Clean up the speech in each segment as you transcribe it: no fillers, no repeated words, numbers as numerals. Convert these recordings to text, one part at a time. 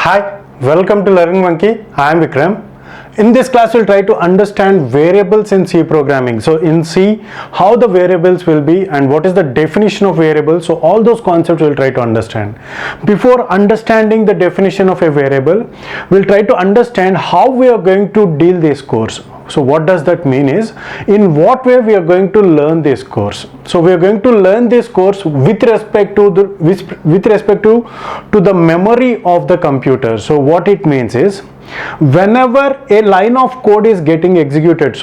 Hi, welcome to Learning Monkey. I am Vikram. In this class, we'll try to understand variables in C programming. So in C, how the variables will be and what is the definition of variables. So all those concepts we'll try to understand. Before understanding the definition of a variable, we'll try to understand how we are going to deal this course. So what does that mean is, in what way we are going to learn this course. So we are going to learn this course with respect to the memory of the computer. So what it means is, whenever a line of code is getting executed,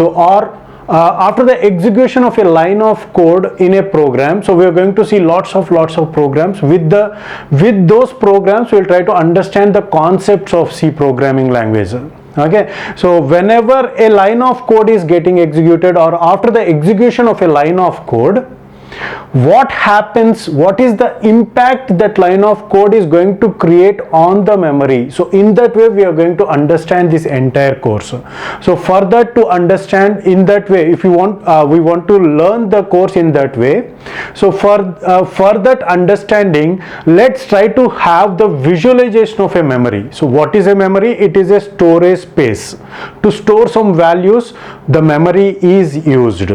after the execution of a line of code in a program, so we are going to see lots of programs. With those programs, we will try to understand the concepts of C programming language. Okay, so whenever a line of code is getting executed, or after the execution of a line of code, what happens, what is the impact that line of code is going to create on the memory. So in that way we are going to understand this entire course. So further to understand in that way, if you want we want to learn the course in that way. So for that understanding, let's try to have the visualization of a memory. So what is a memory? It is a storage space. To store some values, the memory is used.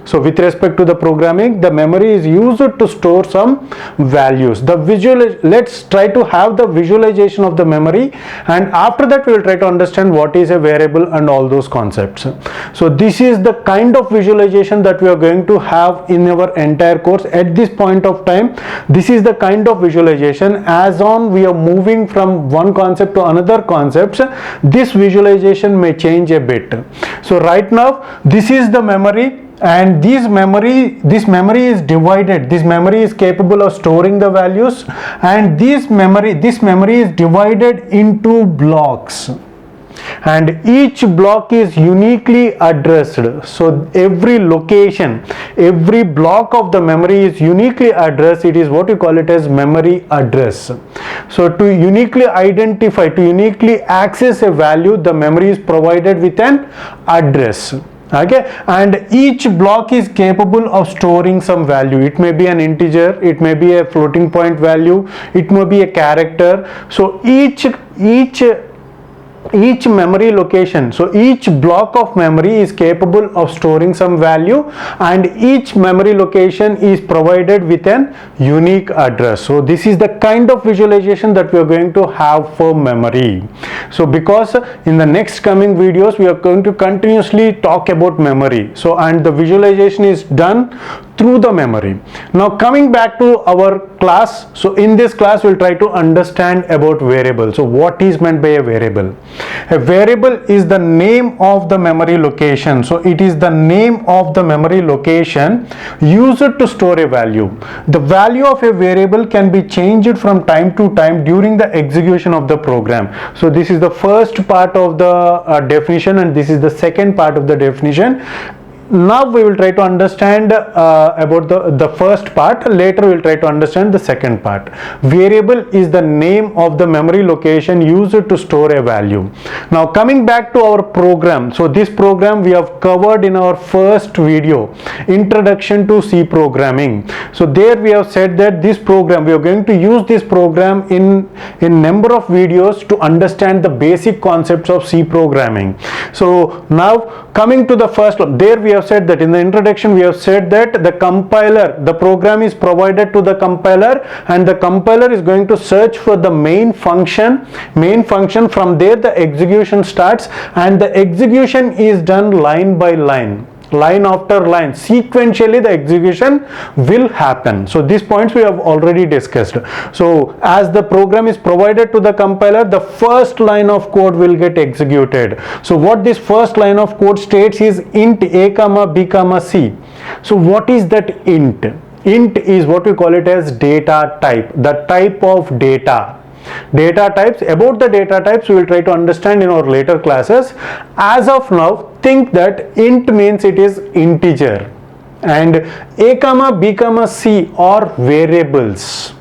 So with respect to the programming, the memory is used to store some values. Let's try to have the visualization of the memory, and after that we will try to understand what is a variable and all those concepts. So this is the kind of visualization that we are going to have in our entire course at this point of time. This is the kind of visualization. As on we are moving from one concept to another concepts, this visualization may change a bit. So right now this is the memory, and this memory is divided. This memory is capable of storing the values, and this memory is divided into blocks, and each block is uniquely addressed. So every location, every block of the memory is uniquely addressed. It is what we call it as memory address. So to uniquely identify, to uniquely access a value, the memory is provided with an address. Okay, and each block is capable of storing some value. It may be an integer, it may be a floating point value, it may be a character. So each memory location, so each block of memory is capable of storing some value, and each memory location is provided with an unique address. So this is the kind of visualization that we are going to have for memory. So because in the next coming videos we are going to continuously talk about memory, so and the visualization is done through the memory. Now coming back to our class, so in this class we'll try to understand about variable. So what is meant by a variable? A variable is the name of the memory location. So it is the name of the memory location used to store a value. The value of a variable can be changed from time to time during the execution of the program. So this is the first part of the definition, and this is the second part of the definition. Now we will try to understand about the first part. Later we will try to understand the second part. Variable is the name of the memory location used to store a value. Now coming back to our program. So this program we have covered in our first video, Introduction to C Programming. So there we have said that this program, we are going to use this program in number of videos to understand the basic concepts of C programming. So now coming to the first one, there we have said that in the introduction we have said that the compiler, the program is provided to the compiler, and the compiler is going to search for the main function. From there the execution starts, and the execution is done line by line, line after line. Sequentially the execution will happen. So these points we have already discussed. So as the program is provided to the compiler, the first line of code will get executed. So what this first line of code states is int a comma b comma c. So what is that int? Int is what we call it as data type, the type of data. Data types, about the data types we will try to understand in our later classes. As of now, think that int means it is integer, and a comma b comma c are variables.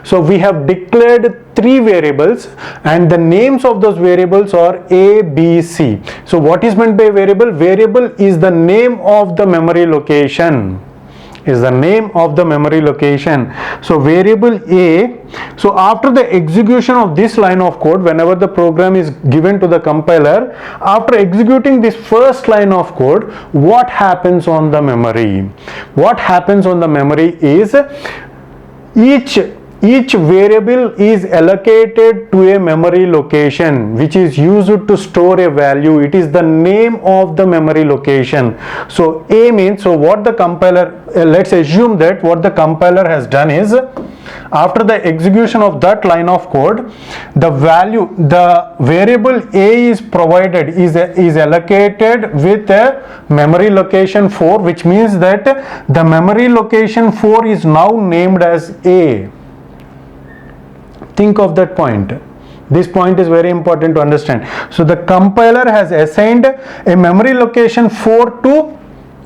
So we have declared 3 variables, and the names of those variables are a, b, c. So what is meant by variable? Variable is the name of the memory location. is the name of the memory location. So variable A, so after the execution of this line of code, whenever the program is given to the compiler, after executing this first line of code, what happens on the memory? What happens on the memory is each variable is allocated to a memory location which is used to store a value. It is the name of the memory location. So A means, so what the compiler, let's assume that what the compiler has done is, after the execution of that line of code, the variable A is provided, is allocated with a memory location 4, which means that the memory location 4 is now named as A. Think of that point. This point is very important to understand. So the compiler has assigned a memory location 4 to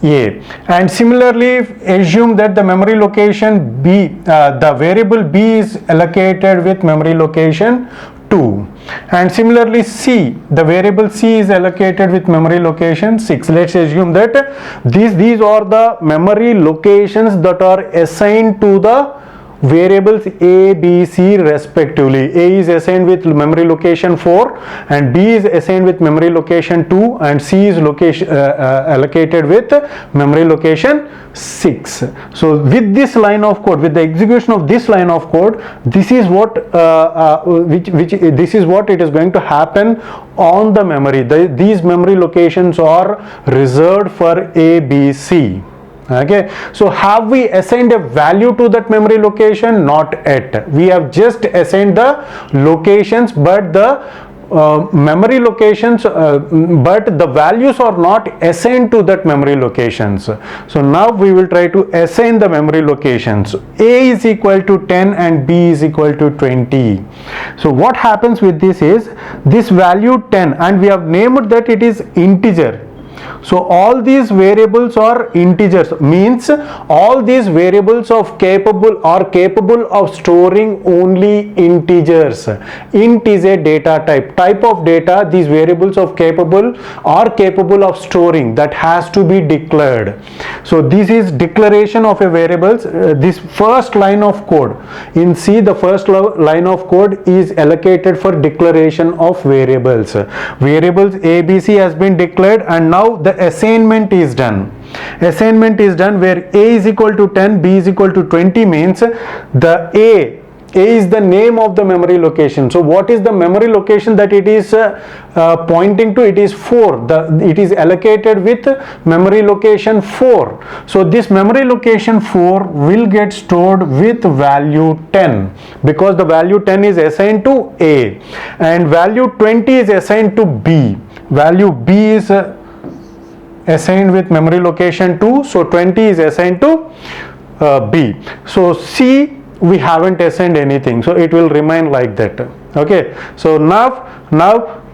A, and similarly assume that the memory location B, the variable B is allocated with memory location 2, and similarly C, the variable C is allocated with memory location 6. Let's assume that these are the memory locations that are assigned to the variables A, B, C respectively. A is assigned with memory location 4 and B is assigned with memory location 2 and C is allocated with memory location 6. So with this line of code, with the execution of this line of code, this is what this is what it is going to happen on the memory. These memory locations are reserved for A, B, C. Okay, so have we assigned a value to that memory location? Not yet. We have just assigned the locations, but the memory locations, but the values are not assigned to that memory locations. So now we will try to assign the memory locations. A is equal to 10 and B is equal to 20. So what happens with this is, this value 10, and we have named that it is integer. So all these variables are integers, means all these variables are capable of storing only integers. Int is a data type of data these variables are capable of storing, that has to be declared. So this is declaration of a variables. This first line of code in C, the first line of code is allocated for declaration of variables. Variables A, B, C has been declared, and now the assignment is done. Assignment is done where A is equal to 10, B is equal to 20 means the A is the name of the memory location. So what is the memory location that it is pointing to? It is 4. It is allocated with memory location 4. So this memory location 4 will get stored with value 10 because the value 10 is assigned to A and value 20 is assigned to B. Value B is assigned with memory location 2, so 20 is assigned to B. So C, we haven't assigned anything, so it will remain like that. Okay, so now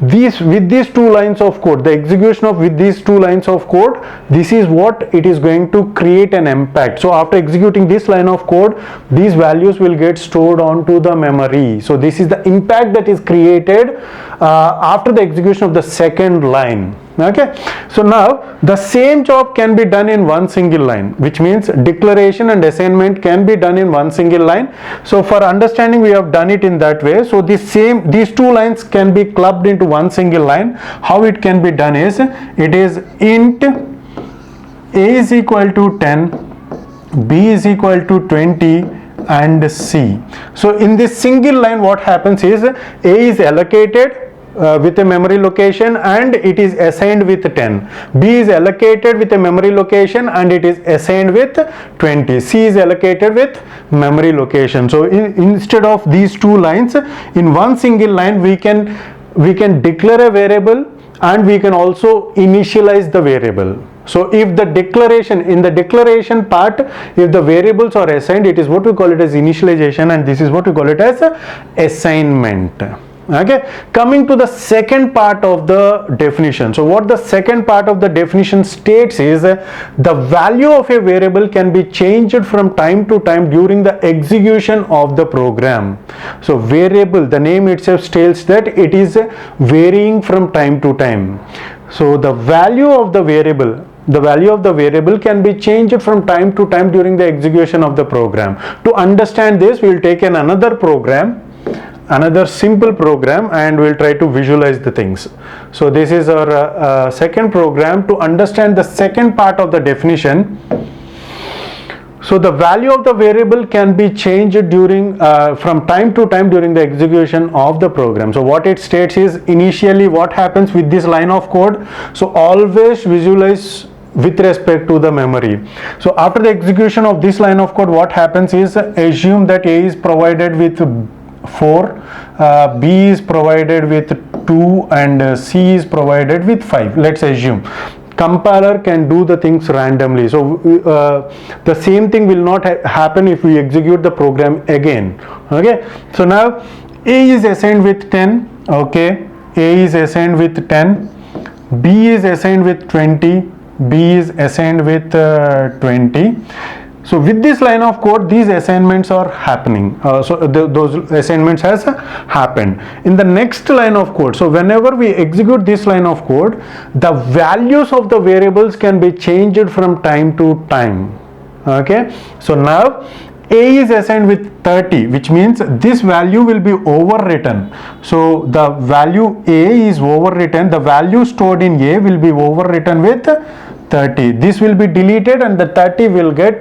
with these two lines of code, the execution of with these two lines of code, this is what it is going to create an impact. So after executing this line of code, these values will get stored onto the memory. So this is the impact that is created after the execution of the second line. Okay, so now the same job can be done in one single line, which means declaration and assignment can be done in one single line. So for understanding, we have done it in that way. So these two lines can be clubbed into one single line. How it can be done is, it is int A is equal to 10, B is equal to 20 and C. So in this single line, what happens is A is allocated with a memory location and it is assigned with 10. B is allocated with a memory location and it is assigned with 20. C is allocated with memory location. So instead of these two lines, in one single line we can declare a variable and we can also initialize the variable. So if the declaration, in the declaration part, if the variables are assigned, it is what we call it as initialization, and this is what we call it as assignment. Okay, coming to the second part of the definition. So what the second part of the definition states is, the value of a variable can be changed from time to time during the execution of the program. So variable, the name itself states that it is varying from time to time. So the value of the variable the value of the variable can be changed from time to time during the execution of the program. To understand this, we will take another program, another simple program, and we'll try to visualize the things. So this is our second program. To understand the second part of the definition, so the value of the variable can be changed during from time to time during the execution of the program. So what it states is, initially what happens with this line of code, so always visualize with respect to the memory. So after the execution of this line of code, what happens is, assume that A is provided with 4, B is provided with 2, and C is provided with 5. Let's assume. Compiler can do the things randomly, so the same thing will not happen if we execute the program again. Okay, so now A is assigned with 10. Okay, A is assigned with 10, B is assigned with 20, B is assigned with 20. So with this line of code, these assignments are happening. Those assignments has happened. In the next line of code, so whenever we execute this line of code, the values of the variables can be changed from time to time. Okay, so now A is assigned with 30, which means this value will be overwritten. So the value A is overwritten, the value stored in A will be overwritten with 30. This will be deleted and the 30 will get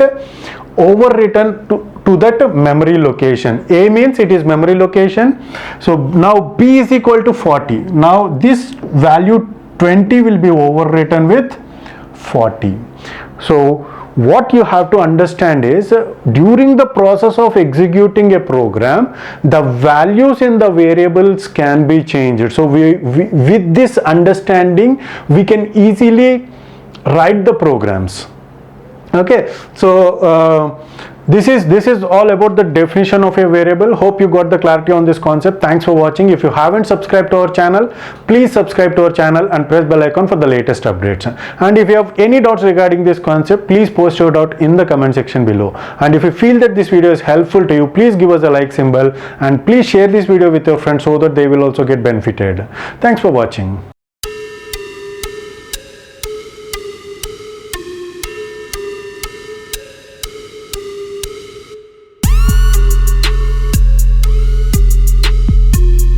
overwritten to that memory location. A means it is memory location. So now B is equal to 40. Now this value 20 will be overwritten with 40. So what you have to understand is, during the process of executing a program, the values in the variables can be changed. So with this understanding, we can easily write the programs. Okay, so this is all about the definition of a variable. Hope you got the clarity on this concept. Thanks for watching. If you haven't subscribed to our channel, please subscribe to our channel and press bell icon for the latest updates. And if you have any doubts regarding this concept, please post your doubt in the comment section below. And if you feel that this video is helpful to you, please give us a like symbol and please share this video with your friends so that they will also get benefited. Thanks for watching.